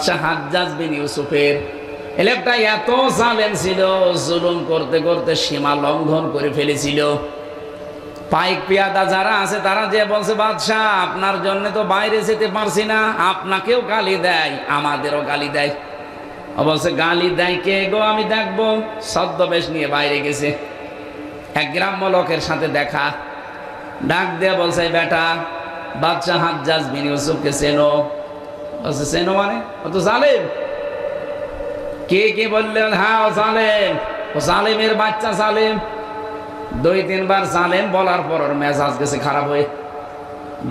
বাদশাহ হাজ্জাজ বিন ইউসুফের। এই লোকটা এত জালেম ছিল, জুলুম করতে করতে সীমা লঙ্ঘন করে ফেলেছিল। পাইক পিয়াদা যারা আছে তারা যে বলছে, বাদশাহ আপনার জন্য তো বাইরে যেতে পারছি না, আপনাকেও গালি দেয়, আমাদেরও গালি দেয়। বলছে গালি দেয় কে গো, আমি দেখবো। ছদ্মবেশ নিয়ে বাইরে গেছে, এক গ্রাম্য লোকের সাথে দেখা। ডাক দিয়ে বলছে, বেটা বাদশাহ হাজ্জাজ বিন ইউসুফকে চেনো? বলছে চেনো মানে? ও তো জালেম। কে কে বললেন? হ্যাঁ ও জালেম, ও জালেমের বাচ্চা জালেম। 2-3 বার জালেম বলার পর ওর মেজাজ গেছে খারাপ হয়ে।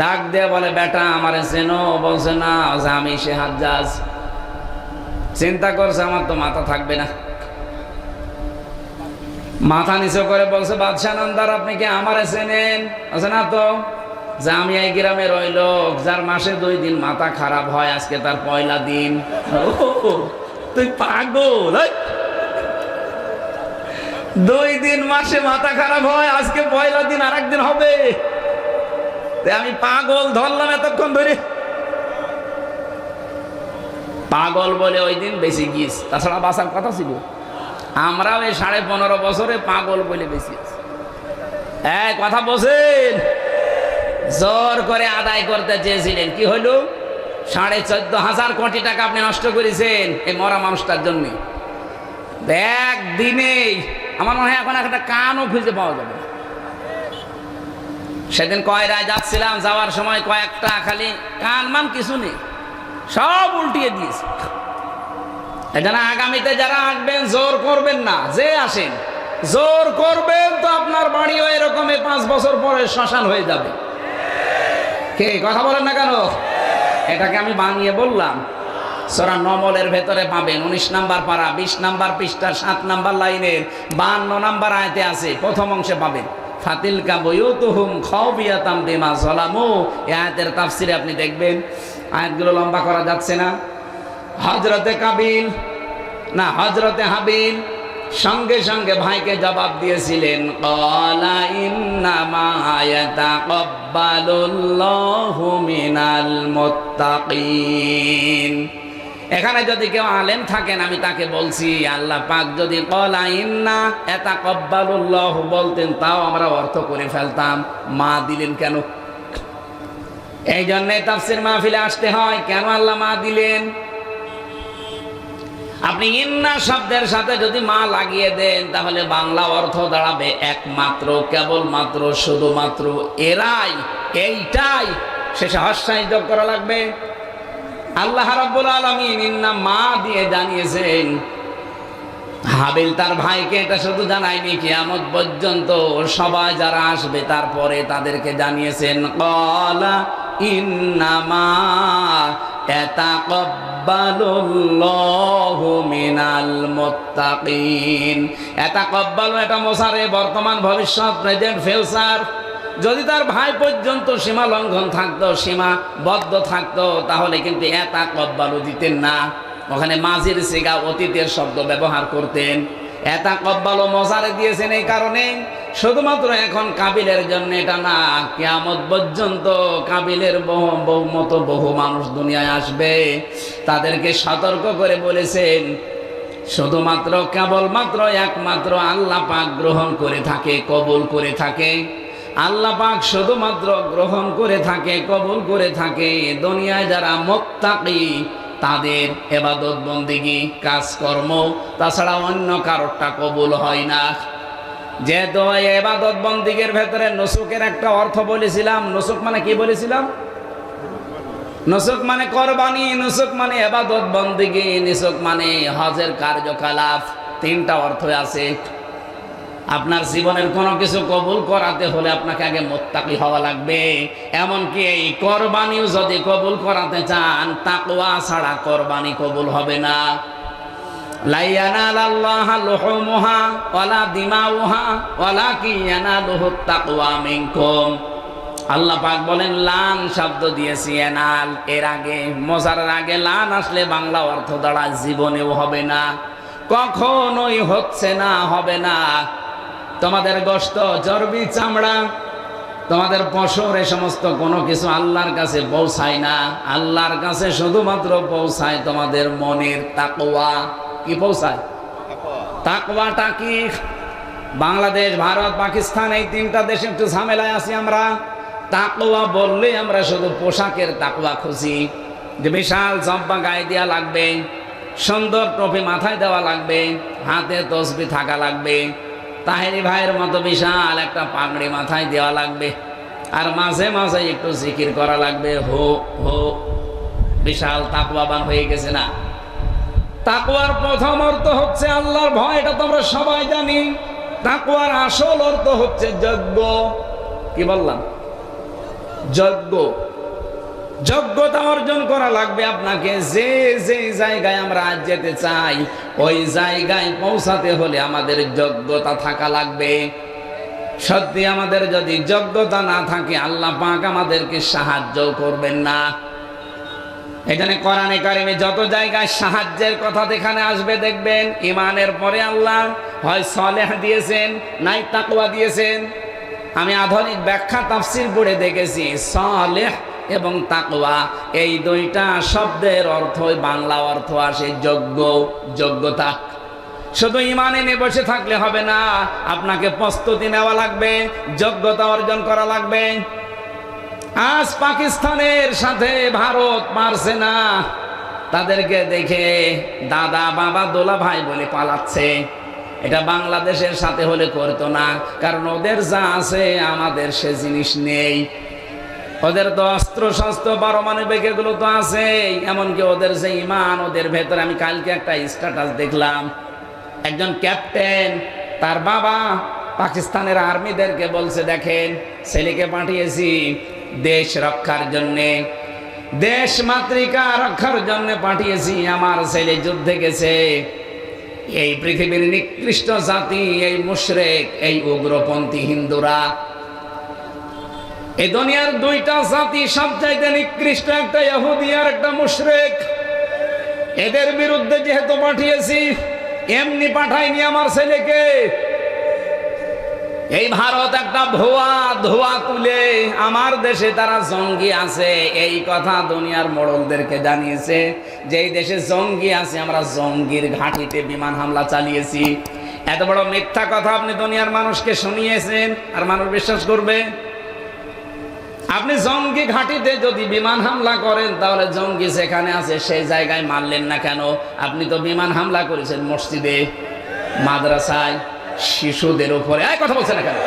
ডাক দিয়ে বলে, বেটা আমারে চেনো? বলছে না। আমি সে হাজ্জাজ। চিন্তা করছে আমার তো মাথা থাকবে না, মাথা নিচু করে বলছে, বাদশাহ নামদার আপনি কি আমারে চেনেন? আছে না তো। যে আমি এই গ্রামের ওই লোক যার মাসে 2 দিন মাথা খারাপ হয়, আজকে তার পয়লা দিন। তুই পাগল? 2 দিন মাসে মাথা খারাপ হয়, আজকে পয়লা দিন আর একদিন হবে। আমি পাগল ধরলাম এতক্ষণ ধরে। পাগল বলে ওই দিন বেশি গিয়েছে, তাছাড়া বাঁচার কথা ছিল। আমরাও এই 15.5 বছরে পাগল বলে বেশি আছি। কথা বলছেন, জোর করে আদায় করতে চেয়েছিলেন, কি হলো? 14,500 কোটি টাকা আপনি নষ্ট করেছেন এই মরা মানুষটার জন্য। একদিনেই আমার মনে হয় এখন একটা কানও খুঁজে পাওয়া যাবে। সেদিন কয়রায় যাচ্ছিলাম, যাওয়ার সময় কয়েকটা খালি কান মান কিছু নেই, সব উল্টিয়ে দিয়েছে। এজন্য আগামীতে যারা আসবেন জোর করবেন না, যে আসেন জোর করবেন তো আপনার বাড়িও এরকম 5 বছর পরে শ্মশান হয়ে যাবে। কে কথা বলেন না কেন? এটাকে আমি বানিয়ে বললাম। সূরা নমলের ভেতরে পাবেন 19 নাম্বার পারা 20 নাম্বার পৃষ্ঠার 7 নাম্বার লাইনের 52 নাম্বার আয়াতে আছে, প্রথম অংশে পাবেন। ফাতিলকা বুয়ুতুহুম খাওফিয়াতাম বিমা যালামু। এই আয়াতের তাফসিরে আপনি দেখবেন। আয়াতগুলো লম্বা করা যাচ্ছে না। হযরতে কাবিল না হযরতে হাবিল সঙ্গে সঙ্গে ভাইকে জবাব দিয়েছিলেন, ক্বালা ইন্নামা ইয়াতাকাব্বালুল্লাহু মিনাল মুত্তাকিন। এখানে যদি কেউ আলেম থাকেন আমি তাকে বলছি, আল্লাহ পাক যদি ক্বালা ইন্না ইয়াতাকাব্বালুল্লাহু বলতেন তাও আমরা অর্থ করে ফেলতাম। মা দিলেন কেন? এই জন্যে তাফসীর মাহফিলে আসতে হয়। কেন আল্লাহ মা দিলেন? আপনি ইন্না শব্দের সাথে যদি মা লাগিয়ে দেন তাহলে বাংলা অর্থ দাঁড়াবে একমাত্র, কেবলমাত্র, শুধুমাত্র, এরাই, এইটাই। শেষে হস্যাই যোগ করা লাগবে। আল্লাহ রাব্বুল আলামিন ইন্না মা দিয়ে জানিয়েছেন। হাবিল তার ভাইকে এটা শুধু জানায়নি, কিয়ামত পর্যন্ত সবাই যারা আসবে তারপরে তাদেরকে জানিয়েছেন, ক্বালা ইন্নামা ইয়াতাকাব্বালুল্লাহু মিনাল মুত্তাকিন। ইয়াতাকাব্বালু এটা মোসারে, বর্তমান, ভবিষ্যৎ, প্রেজেন্ট, ফিউচার। যদি তার ভাই পর্যন্ত সীমা লঙ্ঘন থাকতো, সীমাবদ্ধ থাকতো, তাহলে কিন্তু ইয়াতাকাব্বালু দিতেন না। ওখানে মাজির সিগা, অতীতের শব্দ ব্যবহার করতেন। ইয়াতাকাব্বালু মোসারে দিয়েছেন এই কারণে, শুধুমাত্র এখন কাবিলের জন্য এটা না, কিয়ামত পর্যন্ত কাবিলের বহু মানুষ দুনিয়ায় আসবে। তাদেরকে সতর্ক করে বলেছেন, শুধুমাত্র কেবলমাত্র একমাত্র আল্লাহ পাক গ্রহণ করে থাকে, কবুল করে থাকে। আল্লাহ পাক শুধুমাত্র গ্রহণ করে থাকে, কবুল করে থাকে। দুনিয়ায় যারা মুত্তাকি তাদের ইবাদত বন্দেগী কাজকর্ম তাছাড়া অন্য কারোরটা কবুল হয় না। যেহেতু ইবাদত বন্দেগীর ভেতরে নুসুকের একটা অর্থ বলেছিলাম। নুসুক মানে কি বলেছিলাম? নুসুক মানে কোরবানি, নুসুক মানে ইবাদত বন্দেগী, নুসুক মানে হজের কার্যকলাপ। 3টা অর্থ আছে। আপনার জীবনের কোনো কিছু কবুল করাতে হলে আপনাকে আগে মুত্তাকি হওয়া লাগবে। এমনকি এই কোরবানিও যদি কবুল করাতে চান, তাকওয়া ছাড়া কোরবানি কবুল হবে না। লা ইয়ানালাল্লাহা লুহুমুহা ওয়ালা দিমাউহা ওয়ালাকিন ইয়ানালুহুত তাকওয়া মিনকুম। আল্লাহ পাক বলেন, লান শব্দ দিয়েছি এনাল, এর আগে মোজারের আগে লান আসলে বাংলা অর্থ দ্বারা জীবনেও হবে না, কখনোই হচ্ছে না, হবে না। তোমাদের গোশত, চর্বি, চামড়া তোমাদের পশুর এই সমস্ত কোনো কিছু আল্লাহর কাছে পৌঁছায় না। আল্লাহর কাছে শুধুমাত্র পৌঁছায় তোমাদের মনের তাকওয়া। কি পৌঁছায়? তাকওয়াটা কি? বাংলাদেশ, ভারত, পাকিস্তান এই তিনটা দেশে একটু ঝামেলায় আছি আমরা। তাকওয়া বললে আমরা শুধু পোশাকের তাকওয়া খুঁজি, যে বিশাল জব্বা গায়ে দেওয়া লাগবে, সুন্দর টুপি মাথায় দেওয়া লাগবে, হাতে তসবি থাকা লাগবে, তাহেরি ভাইয়ের মতো বিশাল একটা পাগড়ি মাথায় দেওয়া লাগবে, আর মাঝে মাঝে একটু জিকির করা লাগবে, হো হো। বিশাল তাকওয়াবান হয়ে গেছে না? তাকওয়ার প্রথম অর্থ হচ্ছে আল্লাহর ভয়, এটা তোমরা সবাই জানি। তাকওয়ার আসল অর্থ হচ্ছে যজ্ঞ। কি বললাম? যজ্ঞ। যোগ্যতা অর্জন করা লাগবে আপনাকে। যে যে জায়গায় আমরা আজ যেতে চাই, ওই জায়গায় পৌঁছাতে হলে আমাদের যোগ্যতা থাকা লাগবে। সত্যি আমাদের যদি যোগ্যতা না থাকে, আল্লাহ পাক আমাদেরকে সাহায্য করবেন না। এখানে কোরআনে কারিমে যত জায়গায় সাহায্যের কথা যেখানে আসবে দেখবেন, ইমানের পরে আল্লাহ হয় সলেহ দিয়েছেন, নাই তাকওয়া দিয়েছেন। আমি আধুনিক ব্যাখ্যা তাফসীর পড়ে দেখেছি, সলেহ এবং তাকওয়া এই দুইটা শব্দের অর্থই বাংলা অর্থ আসে যোগ্য, যোগ্যতা। শুধু ইমানে নিয়ে বসে থাকলে হবে না, আপনাকে প্রস্তুতি নেওয়া লাগবে, যোগ্যতা অর্জন করা লাগবে। আজ পাকিস্তানের সাথে ভারত পারছে না, তাদেরকে দেখে দাদা বাবা দোলা ভাই বলে পালাচ্ছে। এটা বাংলাদেশের সাথে হলে করতো না, কারণ ওদের যা আছে আমাদের সে জিনিস নেই। ওদের তো অস্ত্র শস্ত্র পারমাণবিক এগুলো তো আছে, এমনকি ওদের যে ইমান ওদের ভেতরে। আমি কালকে একটা স্ট্যাটাস দেখলাম, একজন ক্যাপ্টেন তার বাবা পাকিস্তানের আর্মিদেরকে বলছে, দেখেন ছেলেকে পাঠিয়েছি দেশ রক্ষার জন্যে, দেশ মাতৃকা রক্ষার জন্য পাঠিয়েছি। আমার ছেলে যুদ্ধে গেছে। এই পৃথিবীর নিকৃষ্ট জাতি এই মুশরিক, এই উগ্রপন্থী হিন্দুরা। এই দুনিয়ার দুইটা জাতি সবচাইতে নিকৃষ্ট, একটা ইহুদি আর একটা মুশরিক। এদের বিরুদ্ধে যেহেতু পাঠিয়েছি, এমনি পাঠাইনি আমার ছেলেকে। এই ভারত একটা ধোয়া তুলে আমার দেশে তারা জঙ্গি আছে এই কথা দুনিয়ার মোড়লদেরকে জানিয়েছে, যে এই দেশে জঙ্গি আছে, আমরা জঙ্গির ঘাঁটিতে বিমান হামলা চালিয়েছি। এত বড় মিথ্যা কথা আপনি দুনিয়ার মানুষকে শুনিয়েছেন, আর মানুষ বিশ্বাস করবে? আপনি জঙ্গি ঘাঁটিতে যদি বিমান হামলা করেন, তাহলে জঙ্গি যেখানে আছে সেই জায়গায় মারলেন না কেন? আপনি তো বিমান হামলা করেছেন মসজিদে, মাদ্রাসায়, শিশুদের উপরে। কথা বলছে না কেন?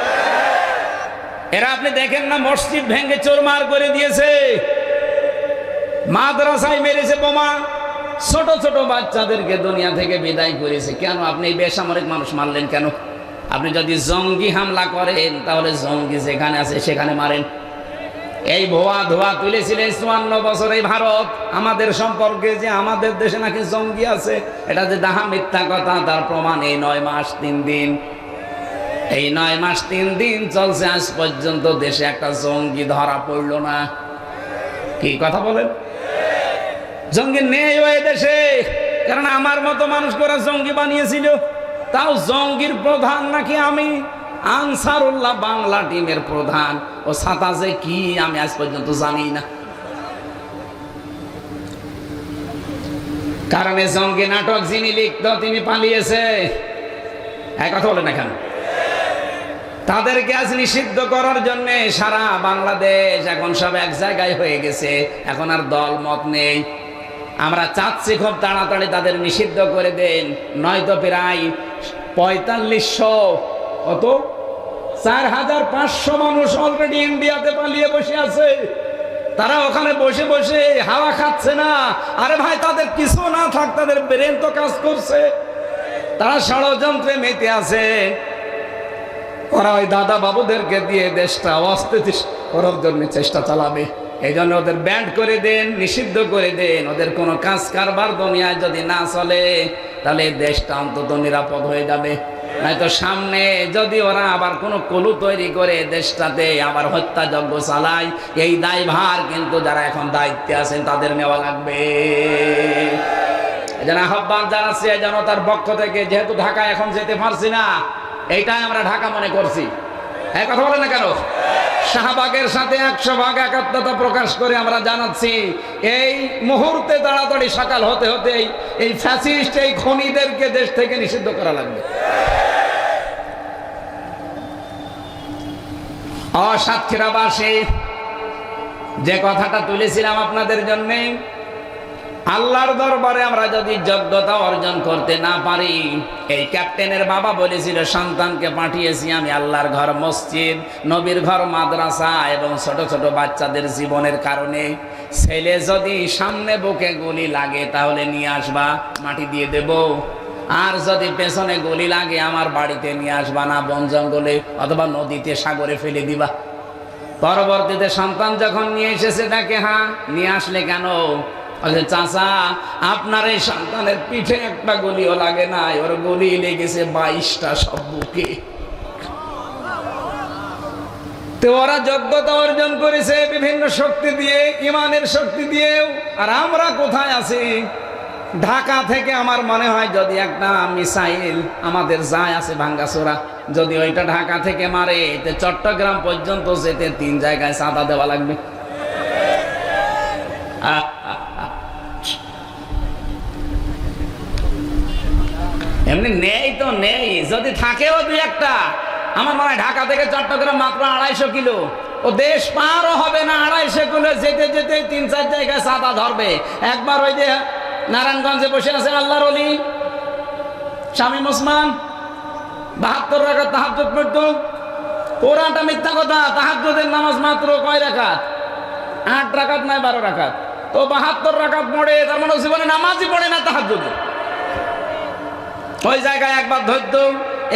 এরা আপনি দেখেন না, মসজিদ ভেঙে চোরমার করে দিয়েছে, মাদ্রাসায় মেরেছে বোমা, ছোট ছোট বাচ্চাদেরকে দুনিয়া থেকে বিদায় করেছে। কেন আপনি এই বেসামরিক মানুষ মারলেন কেন? আপনি যদি জঙ্গি হামলা করেন, তাহলে জঙ্গি যেখানে আছে সেখানে মারেন। এই ধোয়া তুলেছিলেন 54 বছর এই ভারত আমাদের সম্পর্কে, যে আমাদের দেশে নাকি জঙ্গি আছে। এটা যে ডাহা মিথ্যা কথা, তার প্রমাণ এই 9 মাস 3 দিন। এই 9 মাস 3 দিন চলছে, আজ পর্যন্ত দেশে একটা জঙ্গি ধরা পড়ল না। কি কথা বলেন? জঙ্গি নেই ওই দেশে, কারণ আমার মতো মানুষ করে জঙ্গি বানিয়েছিল। তাও জঙ্গির প্রধান নাকি আমি, আনসারুল্লাহ বাংলা টিমের প্রধান। ও ছাতা যে কি আমি আজ পর্যন্ত জানি না। কারণ জঙ্গি নাটক যিনি লিখত তিনি পালিয়েছে। এক কথা বলে না কেন? তাদেরকে আজ নিষিদ্ধ করার জন্য সারা বাংলাদেশ এখন সব এক জায়গায় হয়ে গেছে। এখন আর দল মত নেই। আমরা চাচ্ছি খুব তাড়াতাড়ি তাদের নিষিদ্ধ করে দেন, নয়তো প্রায় 4500 কত 4500 মানুষ অলরেডি ইন্ডিয়াতে পালিয়ে বসে আছে। তারা ওখানে বসে বসে হাওয়া খাচ্ছে না। আরে ভাই, তাদের কিছু না থাক, তাদের ব্রেন তো কাজ করছে। তারা ষড়যন্ত্রে মেতে আছে। ওরা ওই দাদা বাবুদেরকে দিয়ে দেশটা অস্থিতিশীল করার জন্য চেষ্টা চালাবে। এই জন্য ওদের ব্যান্ড করে দেন, নিষিদ্ধ করে দেন। ওদের কোনো কাজ কারবার দুনিয়ায় যদি না চলে, তাহলে দেশটা অন্তত নিরাপদ হয়ে যাবে। নয়তো সামনে যদি ওরা আবার কোনো কলু তৈরি করে দেশটাতে আবার হত্যাযজ্ঞ চালায়, এই দায়ভার কিন্তু যারা এখন দায়িত্বে আছেন তাদের নেওয়া লাগবে। যেন আহ্বান জানাচ্ছি এই জনতার পক্ষ থেকে, যেহেতু ঢাকা এখন যেতে পারছি না, এইটাই আমরা ঢাকা মনে করছি। এই কথা বলে না কেন? শাহবাগের সাথে 100 ভাগ একাত্মতা প্রকাশ করে আমরা জানাচ্ছি, এই মুহূর্তে তাড়াতাড়ি সকাল হতে হতে এই ফ্যাসিস্ট, এই খনিদেরকে দেশ থেকে নিষিদ্ধ করা লাগবে। সাতক্ষীরাবাসী, যে কথাটা তুলেছিলাম আপনাদের জন্য, আল্লাহর দরবারে আমরা যদি যোগ্যতা অর্জন করতে না পারি, এই ক্যাপ্টেনের বাবা বলেছিল, সন্তানকে পাঠিয়েছি আমি আল্লাহর ঘর মসজিদ, নবীর ঘর মাদ্রাসা এবং ছোট ছোট বাচ্চাদের জীবনের কারণে। ছেলে যদি সামনে বুকে গুলি লাগে তাহলে নিয়ে আসবা, মাটি দিয়ে দেব। আর যদি পেছনে গুলি লাগে আমার বাড়িতে নিয়ে আসবা না, বন জঙ্গলে অথবা নদীতে সাগরে ফেলে দিবা। পরবর্তীতে সন্তান যখন নিয়ে এসেছে দেখে, হ্যাঁ নিয়ে আসলে কেন? চাচা, আপনার এই সন্তানের পিঠে একটা গুলিও লাগে নাই, ওর গুলি লেগেছে 22টা সব বুকে। তো ওরা যোগ্যতা অর্জন করেছে বিভিন্ন শক্তি দিয়ে, ইমানের শক্তি দিয়েও। আর আমরা কোথায় আছি? ঢাকা থেকে আমার মনে হয় যদি একটা মিসাইল আমাদের যায় আছে ভাঙ্গাচোরা, যদি ওইটা ঢাকা থেকে মারে, চট্টগ্রাম পর্যন্ত যেতে 3 জায়গায় চাঁদা দেওয়া লাগবে। এমনি নেই তো নেই, যদি থাকেও 2-1টা, আমার মনে হয় ঢাকা থেকে চট্টগ্রাম মাত্র 250 কিলো, ও দেশ পারও হবে না 250 কিলো যেতে যেতে 3-4 জায়গায় চাঁদা ধরবে। একবার ওই যে নারায়ণগঞ্জে বসে আছে আল্লাহর ওলি শামীম ওসমান, 72 রাকাত তাহাজ্জুদ পড়তো। পুরাটা মিথ্যা কথা। তাহাজ্জুদের নামাজ মাত্র কয় রাকাত? 8 রাকাত নয় 12 রাকাত। তো 72 রাকাত পড়ে, তার মানে জীবনে নামাজই পড়ে না তাহাজ্জুদে। ওই জায়গায় একবার ধরত।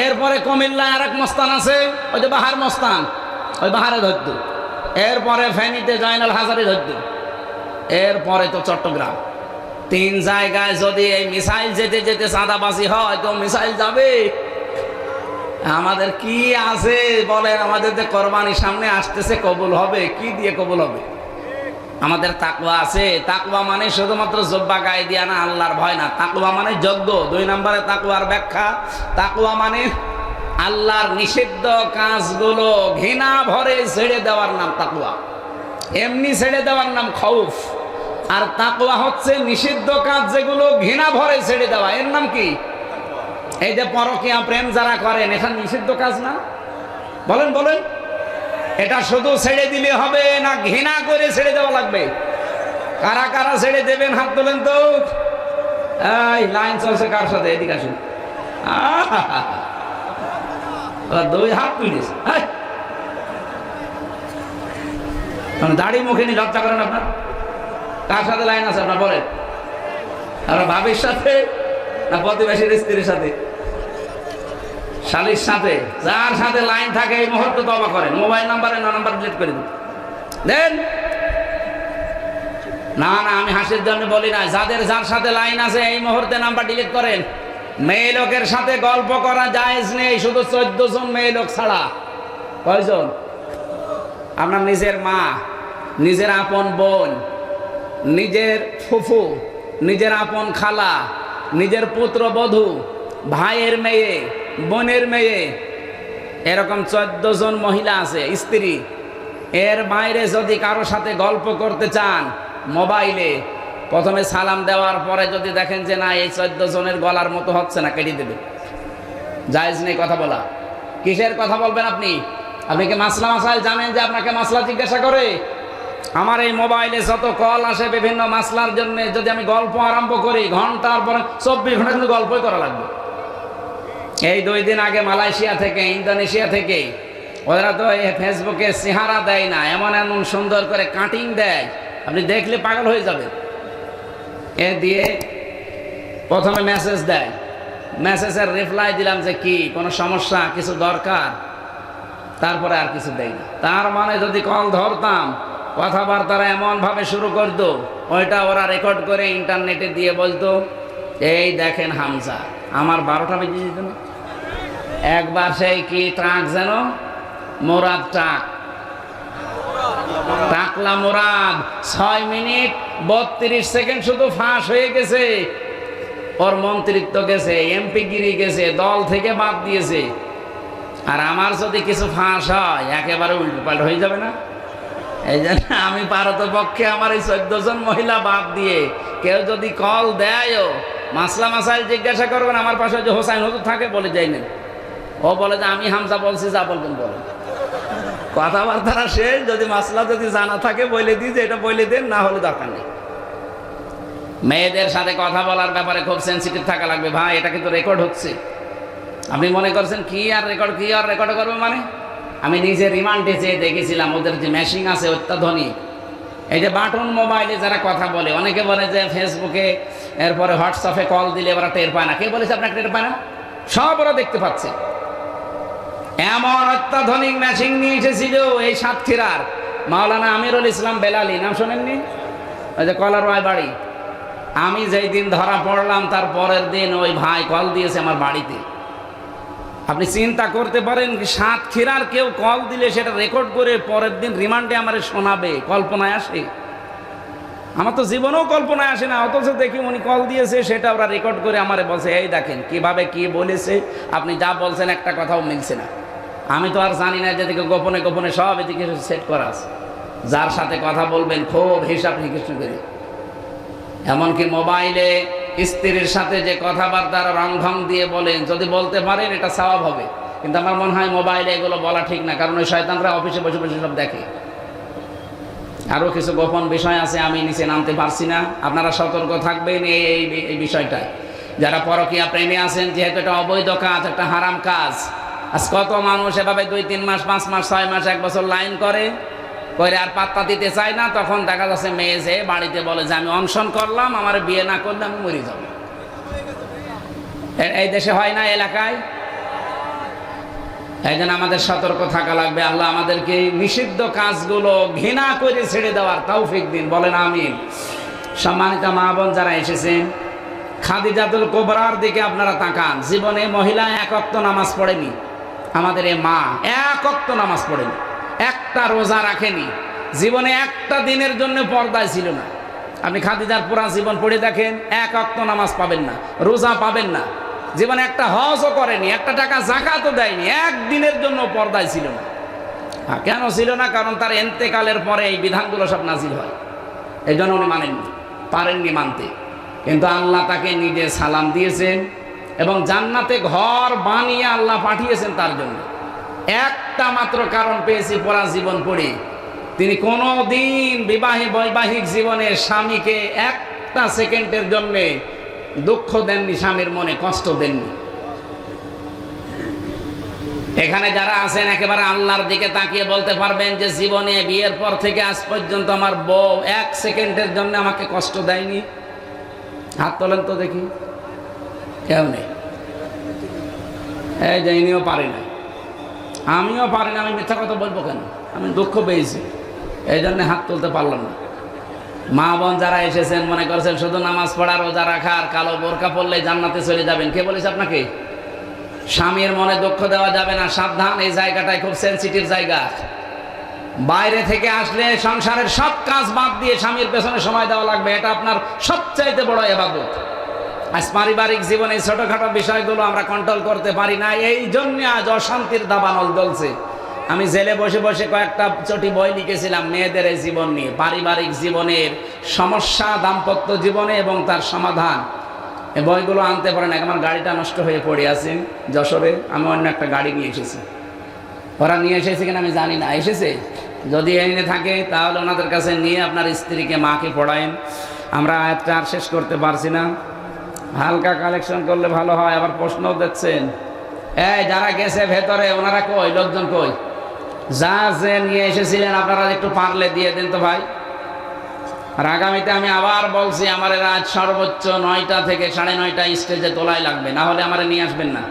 এরপরে কুমিল্লায় আরেক মস্তান আছে, ওই যে বাহার মস্তান, ওই বাহারে ধরত। এরপরে ফেনীতে জয়নাল হাজারি ধরত। এরপরে তো চট্টগ্রাম। 3 জায়গায় যদি এই মিসাইল যেতে যেতে চাঁদাবাজি হয়, তো মিসাইল যাবে। আমাদের কি আছে বলেন? আমাদের যে কোরবানি সামনে আসতেছে, কবুল হবে কি দিয়ে? কবুল হবে। আমাদের তাকওয়া আছে। তাকওয়া মানে শুধুমাত্র জব্বা গায়ে দিয়া না, আল্লাহর ভয় না। তাকওয়া মানে যজ্ঞ। 2 নম্বরে তাকওয়ার ব্যাখ্যা, তাকওয়া মানে আল্লাহর নিষিদ্ধ কাজগুলো ঘৃণা ভরে ছেড়ে দেওয়ার নাম তাকওয়া। এমনি ছেড়ে দেওয়ার নাম খৌফ। আর তাকওয়া হচ্ছে নিষিদ্ধ কাজ যেগুলো ঘৃণা ভরে ছেড়ে দেওয়া, এর নাম কি? এই যে পরকীয়া প্রেম যারা করেন, এটা নিষিদ্ধ কাজ না? বলেন বলেন, এটা শুধু ছেড়ে দিলে হবে না ঘৃণা করে ছেড়ে দেওয়া লাগবে? কারা কারা ছেড়ে দেবেন হাত তোলেন তো। এই লাইন চলছে কার সাথে? এদিকে আসুন। 2 হাত তুলিস। দাড়ি মুখে নিয়ে লজ্জা করেন আপনার? কার সাথে লাইন আছে আপনার বলেন? আপনার ভাবির সাথে না প্রতিবেশীর স্ত্রীর সাথে? শালীর সাথে? যার সাথে লাইন থাকে এই মুহূর্তে তওবা করেন। মোবাইল নাম্বারে 9 নাম্বার ডিলিট করে দেন। না না, আমি হাসির জন্য বলি না। যাদের যার সাথে লাইন আছে এই মুহূর্তে নাম্বার ডিলিট করেন। মেয়ে লোকের সাথে গল্প করা জায়েজ নেই, শুধু 14 জন মেয়ে লোক ছাড়া। কয়জন? আপনার নিজের মা, নিজের আপন বোন, নিজের ফুফু, নিজের আপন খালা, নিজের পুত্রবধূ, ভাইয়ের মেয়ে, বোনের মেয়ে, এরকম 14 জন মহিলা আছে স্ত্রী। এর বাইরে যদি কারো সাথে গল্প করতে চান মোবাইলে, প্রথমে সালাম দেওয়ার পরে যদি দেখেন যে না এই 14 জনের গলার মতো হচ্ছে না, কেটে দেবে। জায়েজ নেই কথা বলা। কিসের কথা বলবেন আপনি? আপনি কি মাসলা মাসাইল জানেন যে আপনাকে মাসলা জিজ্ঞাসা করে? আমার এই মোবাইলে যত কল আসে বিভিন্ন মাসলার জন্য, যদি আমি গল্প আরম্ভ করি ঘন্টার পরে 24 ঘন্টা কিন্তু গল্পই করা লাগবে। এই 2 দিন আগে মালয়েশিয়া থেকে, ইন্দোনেশিয়া থেকে, ওরা তো এই ফেসবুকে চেহারা দেয় না, এমন এমন সুন্দর করে কাটিং দেয়, আপনি দেখলে পাগল হয়ে যাবেন। এ দিয়ে প্রথমে মেসেজ দেয়, মেসেজের রিপ্লাই দিলাম যে কি কোনো সমস্যা, কিছু দরকার, তারপরে আর কিছু দেয় না। তার মানে যদি কল ধরতাম, কথাবার্তারা এমনভাবে শুরু করতো, ওইটা ওরা রেকর্ড করে ইন্টারনেটে দিয়ে বলতো, এই দেখেন হামজা। আমার 12টা বেজে যেত না। একবার সেই কি ট্রাক যেন, মোরাদ ট্রাক, টাকলা মোরাদ, 6 মিনিট 32 সেকেন্ড শুধু ফাঁস হয়ে গেছে। ওর মন্ত্রিত্ব গেছে, এমপি গিরি গেছে, দল থেকে বাদ দিয়েছে। আর আমার যদি কিছু ফাঁস হয় একেবারে উল্টোপাল্ট হয়ে যাবে না। এই জন্য আমি পারতপক্ষে আমার এই 14 জন মহিলা বাদ দিয়ে কেউ যদি কল দেয়ও মাসলা মাসাইল জিজ্ঞাসা করবেন, আমার পাশে যে হোসাইন হুজুর থাকে বলে যাই না, ও বলে যে আমি হামজা বলছি, যা বলবেন বলেন, কথাবার্তা শেষ। যদি মাসলা যদি জানা থাকে বলে দিই যে এটা বলে দেন, না হলে দরকার নেই। মেয়েদের সাথে কথা বলার ব্যাপারে খুব সেন্সিটিভ থাকা লাগবে ভাই। এটা কিন্তু রেকর্ড হচ্ছে। আপনি মনে করছেন কি আর রেকর্ড করবে মানে? আমি নিজে রিমান্ডে যেয়ে দেখেছিলাম, ওদের যে মেশিন আছে অত্যাধুনিক। এই যে বাটন মোবাইলে যারা কথা বলে, অনেকে বলে যে ফেসবুকে এরপরে হোয়াটসঅ্যাপে কল দিলে ওরা টের পায় না। কে বলেছে আপনাকে টের পায় না? সব ওরা দেখতে পাচ্ছে। এমন অত্যাধুনিক মেশিন নিয়ে এসেছিল এই সাতক্ষীরার মাওলানা আমিরুল ইসলাম বেলালি, নাম শোনেননি? ওই যে কলারওয়ায় বাড়ি। আমি যেই দিন ধরা পড়লাম তার পরের দিন ওই ভাই কল দিয়েছে আমার বাড়িতে। আপনি চিন্তা করতে পারেন, সাতক্ষীরার কেউ কল দিলে সেটা রেকর্ড করে পরের দিন রিমান্ডে আমার শোনাবে? কল্পনায় আসে? আমার তো জীবনেও কল্পনায় আসে না। অথচ দেখি উনি কল দিয়েছে, সেটা ওরা রেকর্ড করে আমারে বলছে, এই দেখেন কিভাবে কি বলেছে, আপনি যা বলছেন একটা কথাও মিলছে না। আমি তো আর জানি না যেদিকে গোপনে গোপনে সব এদিকে সেট করা আছে। যার সাথে কথা বলবেন খুব হিসাব নিকেশ করে। এমনকি মোবাইলে স্ত্রীর সাথে যে কথাবার্তার রংভং দিয়ে বলেন, যদি বলতে পারেন এটা সওয়াব হবে। কিন্তু আমার মনে হয় মোবাইলে এগুলো বলা ঠিক না, কারণ ওই শয়তানরা অফিসে বসে বসে সব দেখে। আরও কিছু গোপন বিষয় আছে, আমি নিচে নামতে পারছি না। আপনারা সতর্ক থাকবেন এই বিষয়টায়। যারা পরকীয়া প্রেমী আছেন, যেহেতু এটা অবৈধ কাজ, একটা হারাম কাজ। আজ কত মানুষ এভাবে 2-3 মাস, 5 মাস, 6 মাস, 1 বছর লাইন করে আর পাত্তা দিতে চায় না। তখন দেখা যাচ্ছে মেয়ে যে বাড়িতে বলে যে আমি অনশন করলাম, আমার বিয়ে না করলে আমি মরে যাব। এই দেশে হয় না, এলাকায়। এই জন্য আমাদের সতর্ক থাকা লাগবে। আল্লাহ আমাদেরকে নিষিদ্ধ কাজগুলো ঘৃণা করে ছেড়ে দেওয়ার তৌফিক দিন, বলেন আমিন। সম্মানিত মা বোন যারা এসেছেন, খাদিজাতুল কুবরার দিকে আপনারা তাকান। জীবনে মহিলা 1 ওয়াক্ত নামাজ পড়েনি। আমাদের এই মা 1 ওয়াক্ত নামাজ পড়েনি, একটা রোজা রাখেনি, জীবনে একটা দিনের জন্য পর্দায় ছিল না। আপনি খাদিজার পুরা জীবন পড়ে দেখেন, 1 ওয়াক্ত নামাজ পাবেন না, রোজা পাবেন না, জীবনে একটা হজও করেনি, একটা টাকা জাকাতও দেয়নি, একদিনের জন্য পর্দায় ছিল না। কেন ছিল না? কারণ তার ইন্তেকালের পরে এই বিধানগুলো সব নাজিল হয়। এই জন্য উনি মানেননি, পারেননি মানতে। কিন্তু আল্লাহ তাকে নিজে সালাম দিয়েছেন এবং জান্নাতে ঘর বানিয়ে আল্লাহ পাঠিয়েছেন তার জন্য। একটা মাত্র কারণ পেয়েছি পুরা জীবন পড়ে, তিনি কোনো দিন বৈবাহিক জীবনে স্বামীকে একটা সেকেন্ডের জন্য দুঃখ দেননি, স্বামীর মনে কষ্ট দেননি। এখানে যারা আছেন একেবারে আল্লাহর দিকে তাকিয়ে বলতে পারবেন যে জীবনে বিয়ের পর থেকে আজ পর্যন্ত আমার বউ 1 সেকেন্ডের জন্য আমাকে কষ্ট দেয়নি? হাত তোলেন তো দেখি। কেউ নেই। এই যে ইনিও পারি না, আমিও পারি না। আমি মিথ্যা কথা বলবো কেন? আমি দুঃখ পেয়েছি, এই জন্য হাত তুলতে পারলাম না। মা বোন যারা এসেছেন মনে করছেন শুধু নামাজ পড়া, রোজা রাখা আর কালো বোরকা পড়লে জান্নাতে চলে যাবেন। কে বলেছে আপনাকে? স্বামীর মনে দুঃখ দেওয়া যাবে না, সাবধান। এই জায়গাটায় খুব সেন্সিটিভ জায়গা। বাইরে থেকে আসলে সংসারের সব কাজ বাদ দিয়ে স্বামীর পেছনে সময় দেওয়া লাগবে। এটা আপনার সবচাইতে বড় ইবাদত। আজ পারিবারিক জীবনে ছোটখাটো বিষয়গুলো আমরা কন্ট্রোল করতে পারি না, এই জন্য আজ অশান্তির দাবানল জ্বলছে। আমি জেলে বসে বসে কয়েকটা চটি বই লিখেছিলাম মেয়েদের এই জীবন নিয়ে, পারিবারিক জীবনের সমস্যা, দাম্পত্য জীবনে এবং তার সমাধান। এই বইগুলো আনতে পারেন। আমার গাড়িটা নষ্ট হয়ে পড়ে আছে যশোরে, আমি অন্য একটা গাড়ি নিয়ে এসেছি। ওরা নিয়ে এসেছে কিনা আমি জানি না, এসেছে। যদি এনে থাকে তাহলে ওনাদের কাছে নিয়ে আপনার স্ত্রীকে, মাকে পড়ায়েন। আমরা আয়াতটা আর শেষ করতে পারছি না, হালকা কালেকশন করলে ভালো হয়। আবার প্রশ্নও দেখছেন, এই যারা গেছে ভেতরে ওনারা কই? লোকজন কই? যা যে নিয়ে এসেছিলেন আপনারা একটু পারলে দিয়ে দেন তো ভাই। আর আগামীতে আমি আবার বলছি, আমার রাত সর্বোচ্চ 9টা থেকে 9:30 স্টেজে তোলাই লাগবে, না হলে আমার নিয়ে আসবেন না।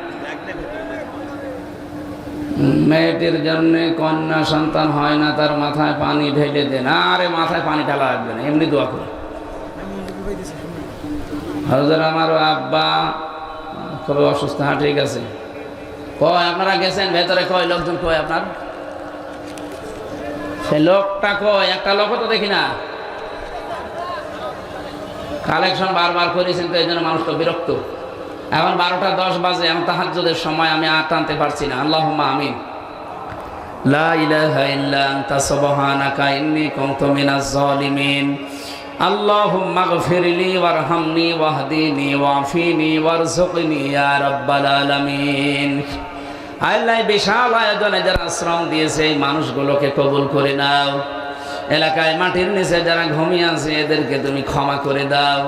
মেয়েটির জন্য কন্যা সন্তান হয় না, তার মাথায় পানি ঢেলে দেন। আরে মাথায় পানি ঢালা লাগবে না, এমনি দোয়া করুন। হযরত আমার আব্বা খুব অসুস্থ। হ্যাঁ ঠিক আছে। কয় আপনারা গেছেন ভেতরে? কয় লোকজন? কয় আপনার সে লোকটা কয়? একটা লোকও তো দেখি না। কালেকশন বারবার করেছেন তো, এই জন্য মানুষ তো বিরক্ত। এখন 12:10 বাজে, এখন তাহাজ্জুদের সময়, আমি আর টানতে পারছি না। আল্লাহুম্মা আমিন। লা ইলাহা ইল্লা আনতা সুবহানাকা ইন্নী কুনতু মিনাজ জালিমিন। আল্লাহুম্মা গফিরলি ওয়ারহামনি ওয়াহদিনি ওয়াফিনি ওয়ারযুকনি ইয়া রাব্বাল আলামিন। আল্লাহ বিশাল আয়োজনে যারা শ্রম দিয়েছে এই মানুষগুলোকে কবুল করে নাও। এলাকায় মাটির নিচে যারা ঘুমিয়ে আছে এদেরকে তুমি ক্ষমা করে দাও।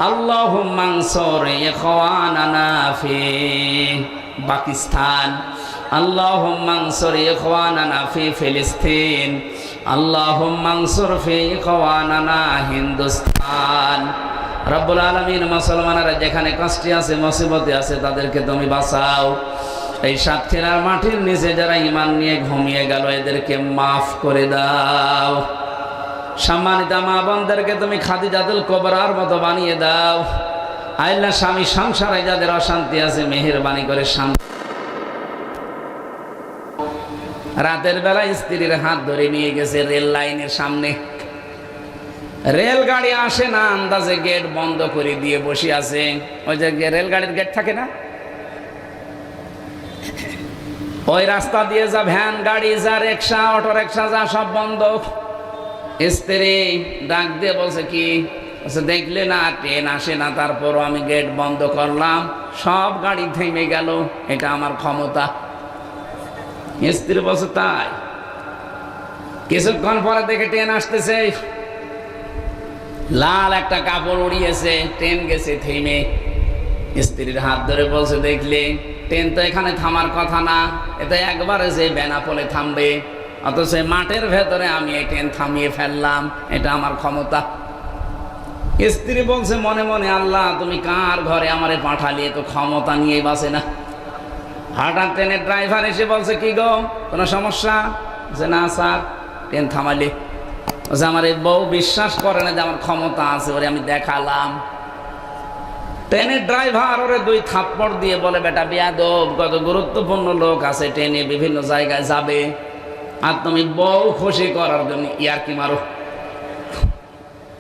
আল্লাহুম্মা আনসুর ইখওয়ানানা ফি পাকিস্তান, আল্লাহুম্মা আনসুর ইখওয়ানানা ফি ফিলিস্তিন, আল্লাহুম্মা আনসুর ফি ইখওয়ানানা হিন্দুস্তান। রব্বুল আলামিন, মুসলমানরা যেখানে কষ্টে আছে, মুসিবতে আছে, তাদেরকে তুমি বাঁচাও। এই সাতক্ষীরার মাটির নিচে যারা ঈমান নিয়ে ঘুমিয়ে গেল এদেরকে মাফ করে দাও। সম্মানিত মা বোনদেরকে তুমি খাদিজাতুল কুবরার মতো বানিয়ে দাও। আল্লাহ, স্বামী সংসারে যাদের অশান্তি আছে মেহেরবানি করে শান্তি। রাতের বেলা স্ত্রীর হাত ধরে নিয়ে গেছে রেল লাইনের সামনে, রেলগাড়ি আসে না, আন্দাজে গেট বন্ধ করে দিয়ে বসে আছে। ওই যে রেলগাড়ির গেট থাকে না, ওই রাস্তা দিয়ে যা ভ্যান গাড়ি, যা রিক্সা, অটো রিক্সা, যা সব বন্ধ। স্ত্রী ডাক দিয়ে বলছে কি, দেখলে না ট্রেন আসে না, তারপরও আমি গেট বন্ধ করলাম, সব গাড়ি থেমে গেল, এটা আমার ক্ষমতা। স্ত্রী বলছে তাই? কিছুক্ষণ পরে দেখে ট্রেন আসতেছে, লাল একটা কাপড় উড়িয়েছে, ট্রেন গেছে থেমে। স্ত্রীর হাত ধরে বলছে দেখলে ট্রেন তো এখানে থামার কথা না, এটা একবারে যে বেনাপোলে থামবে, অথচ মাঠের ভেতরে আমি এই ট্রেন থামিয়ে ফেললাম, এটা আমার ক্ষমতা। স্ত্রী বলছে মনে মনে, আল্লাহ তুমি কার ঘরে আমারে পাঠালি, তো ক্ষমতা নিয়ে বাসে না। হঠাৎ ট্রেনের ড্রাইভার এসে বলছে কি গো, কোনো সমস্যা? যে না স্যার, ট্রেন থামালি। বলছে আমার এই বউ বিশ্বাস করে না যে আমার ক্ষমতা আছে, ওরে আমি দেখালাম। ট্রেনের ড্রাইভার ওরে 2 থাপ্পড় দিয়ে বলে, বেটা বেয়াদব, কত গুরুত্বপূর্ণ লোক আছে ট্রেনে, বিভিন্ন জায়গায় যাবে, আর তুমি বউ খুশি করার জন্য ইয়ারকি মারো।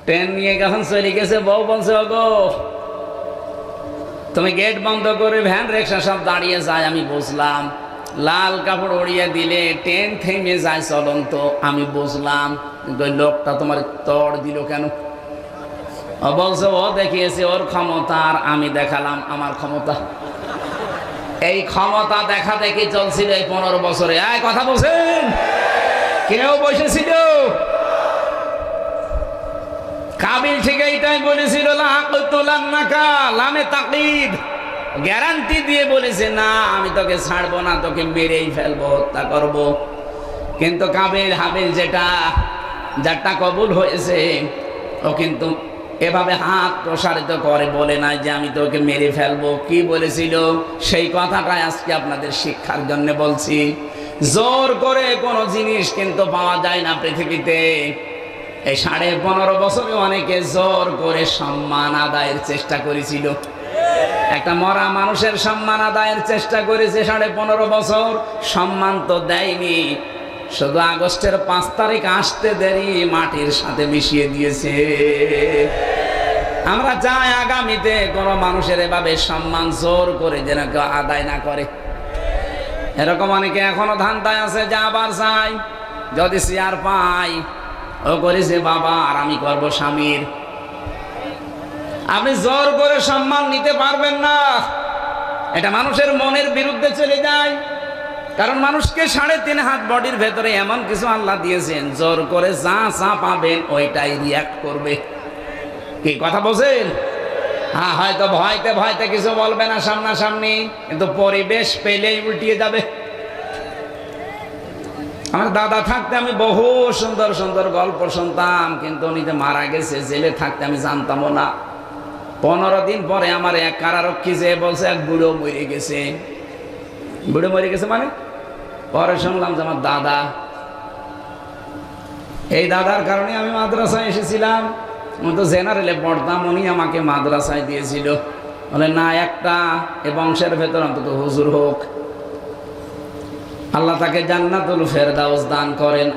ট্রেন নিয়ে যখন চলে গেছে, বউ বলছে ওগো তুমি গেট বন্ধ করে ভ্যান রিক্সা সব দাঁড়িয়ে যায়, আমি বুঝলাম। লাল কাপড় উড়িয়ে দিলে ট্রেন থেমে যায় চলন্ত, আমি বুঝলাম, কিন্তু ওই লোকটা তোমার তড় দিল কেন? ও বলছে ও দেখিয়েছে ওর ক্ষমতা, আর আমি দেখালাম আমার ক্ষমতা। এই ক্ষমতা দেখা দেখি চলছিল এই 15 বছরে। এই কথা বলছেন, কেউ বসেছিল? কাবিল ঠিক এইটাই বলেছিল, লামে তাকিদ, গ্যারান্টি দিয়ে বলেছে না আমি তোকে ছাড়বো না, তোকে মেরেই ফেলবো, হত্যা করবো। কিন্তু কাবিল হাবিল যারটা কবুল হয়েছে, ও কিন্তু এভাবে হাত প্রসারিত করে বলে নাই যে আমি তোকে মেরে ফেলবো। কি বলেছিল সেই কথাটাই আজকে আপনাদের শিক্ষার জন্য বলছি। জোর করে কোনো জিনিস কিন্তু পাওয়া যায় না পৃথিবীতে। এই 15.5 বছরে অনেকে জোর করে সম্মান আদায়ের চেষ্টা করেছিল। একটা মরা মানুষের সম্মান আদায়ের চেষ্টা করেছে 15.5 বছর, সম্মান তো দেয়নি, শুধু আগস্টের 5 তারিখ আসতে দেরি মাটির সাথে মিশিয়ে দিয়েছে। আমরা চাই আগামীতে কোনো মানুষের এভাবে সম্মান জোর করে যেন কেউ আদায় না করে। এরকম অনেকে এখনো ধান্দায় আছে, যা আবার চাই, যদি চেয়ার পাই ও করেছে বাবা আর আমি করবো স্বামীর। আপনি জোর করে সম্মান নিতে পারবেন না, এটা মানুষের মনের বিরুদ্ধে চলে যায়। কারণ মানুষকে 3.5 হাত বডির ভেতরে এমন কিছু আল্লাহ দিয়েছেন, জোর করে যা যা পাবেন ওইটাই রিয়াক্ট করবে। কি কথা বলছেন? হ্যাঁ, হয়তো ভয়তে ভয়তে কিছু বলবে না সামনাসামনি, কিন্তু পরিবেশ পেলেই উল্টিয়ে যাবে। আমার দাদা থাকতে আমি বহু সুন্দর সুন্দর গল্প শুনতাম, কিন্তু উনি যে মারা গেছে, জেলে থাকতে আমি জানতামও না। 15 দিন পরে আমার এক কারারক্ষী যে বলছে এক বুড়ো মরে গেছে। বুড়ো মরে গেছে মানে? পরে শুনলাম যে আমার দাদা। এই দাদার কারণে আমি মাদ্রাসায় এসেছিলাম। আমি তো জেনারেলে পড়তাম, উনি আমাকে মাদ্রাসায় দিয়েছিল। বলে না, একটা এ বংশের ভেতর অন্তত হুজুর হোক। আল্লাহ তাকে জান্নাতুল ফেরদাউস দান করেন।